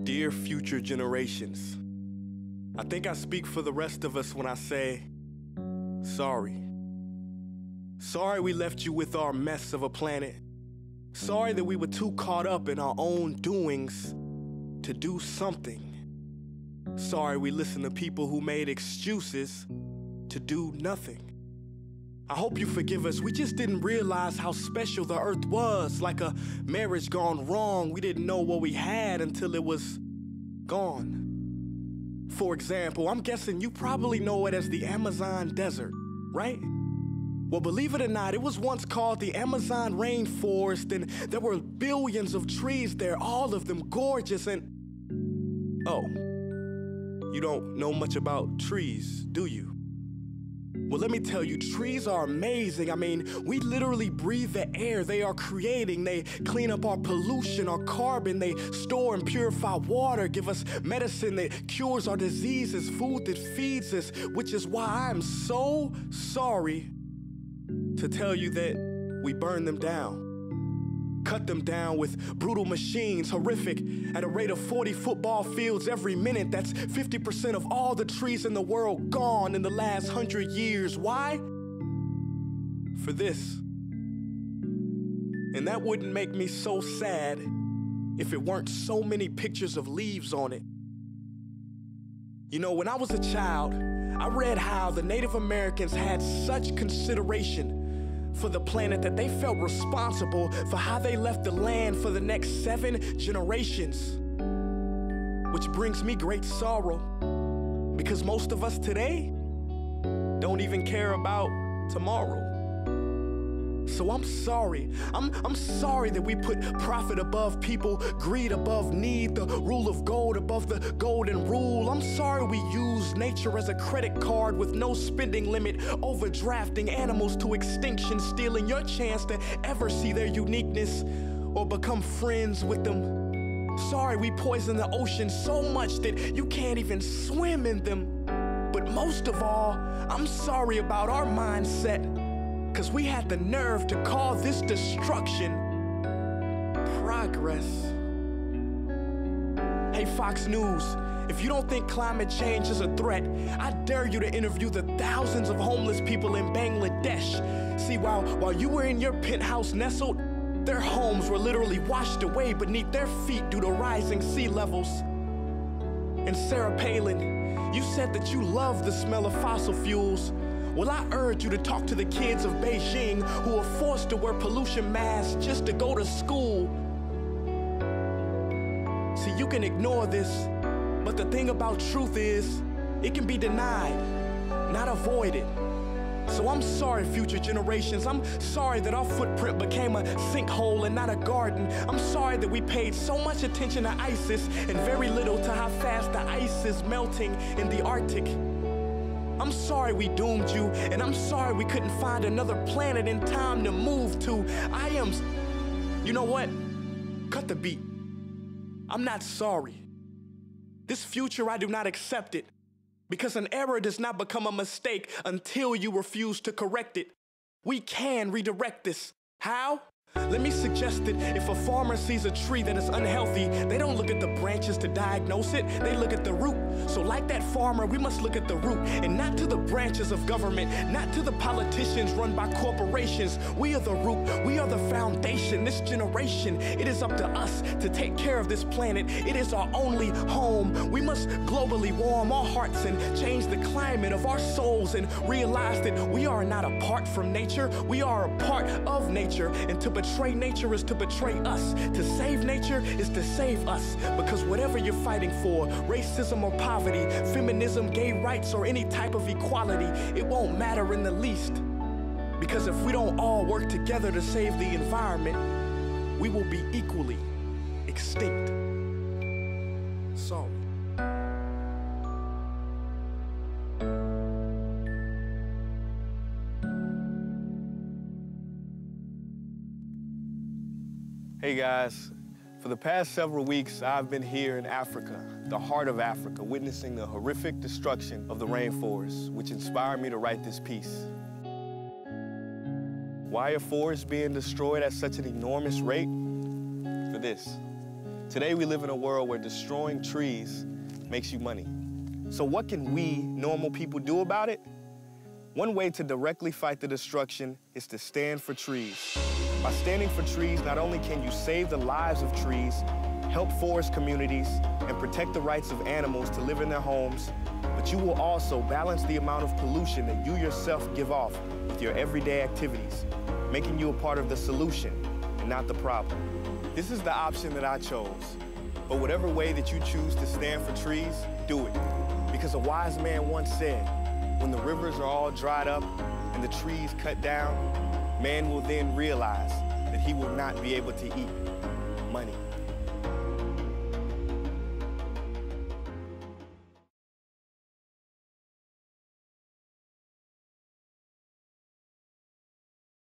Dear future generations, I think I speak for the rest of us when I say, sorry. Sorry we left you with our mess of a planet. Sorry that we were too caught up in our own doings to do something. Sorry we listened to people who made excuses to do nothing. I hope you forgive us. We just didn't realize how special the earth was. Like a marriage gone wrong, we didn't know what we had until it was gone. For example, I'm guessing you probably know it as the Amazon desert, right? Well, believe it or not, it was once called the Amazon rainforest, and there were billions of trees there, all of them gorgeous, and... Oh, you don't know much about trees, do you? Well, let me tell you, trees are amazing. I mean, we literally breathe the air they are creating. They clean up our pollution, our carbon. They store and purify water, give us medicine that cures our diseases, food that feeds us, which is why I'm so sorry to tell you that we burn them down. Cut them down with brutal machines, horrific, at a rate of 40 football fields every minute. That's 50% of all the trees in the world gone in the last 100 years. Why? For this. And that wouldn't make me so sad if it weren't so many pictures of leaves on it. You know, when I was a child, I read how the Native Americans had such consideration for the planet that they felt responsible for how they left the land for the next 7 generations. Which brings me great sorrow, because most of us today don't even care about tomorrow. So I'm sorry. I'm sorry that we put profit above people, greed above need, the rule of gold above the golden rule. I'm sorry we use nature as a credit card with no spending limit, overdrafting animals to extinction, stealing your chance to ever see their uniqueness or become friends with them. Sorry we poison the ocean so much that you can't even swim in them. But most of all, I'm sorry about our mindset, because we had the nerve to call this destruction progress. Hey, Fox News, if you don't think climate change is a threat, I dare you to interview the thousands of homeless people in Bangladesh. See, while you were in your penthouse nestled, their homes were literally washed away beneath their feet due to rising sea levels. And Sarah Palin, you said that you love the smell of fossil fuels. Well, I urge you to talk to the kids of Beijing who are forced to wear pollution masks just to go to school. See, you can ignore this, but the thing about truth is, it can be denied, not avoided. So I'm sorry, future generations. I'm sorry that our footprint became a sinkhole and not a garden. I'm sorry that we paid so much attention to ISIS and very little to how fast the ice is melting in the Arctic. I'm sorry we doomed you, and I'm sorry we couldn't find another planet in time to move to. You know what? Cut the beat. I'm not sorry. This future, I do not accept it, because an error does not become a mistake until you refuse to correct it. We can redirect this. How? Let me suggest that if a farmer sees a tree that is unhealthy, they don't look at the branches to diagnose it, they look at the root. So like that farmer, we must look at the root and not to the branches of government, not to the politicians run by corporations. We are the root, we are the foundation. This generation, it is up to us to take care of this planet. It is our only home. We must globally warm our hearts and change the climate of our souls and realize that we are not apart from nature, we are a part of nature. And to betray nature is to betray us. To save nature is to save us. Because whatever you're fighting for, racism or poverty, feminism, gay rights, or any type of equality, it won't matter in the least. Because if we don't all work together to save the environment, we will be equally extinct. Sorry. Hey guys, for the past several weeks, I've been here in Africa, the heart of Africa, witnessing the horrific destruction of the rainforest, which inspired me to write this piece. Why are forests being destroyed at such an enormous rate? For this. Today we live in a world where destroying trees makes you money. So what can we, normal people, do about it? One way to directly fight the destruction is to stand for trees. By standing for trees, not only can you save the lives of trees, help forest communities, and protect the rights of animals to live in their homes, but you will also balance the amount of pollution that you yourself give off with your everyday activities, making you a part of the solution and not the problem. This is the option that I chose. But whatever way that you choose to stand for trees, do it. Because a wise man once said, when the rivers are all dried up and the trees cut down, man will then realize that he will not be able to eat money.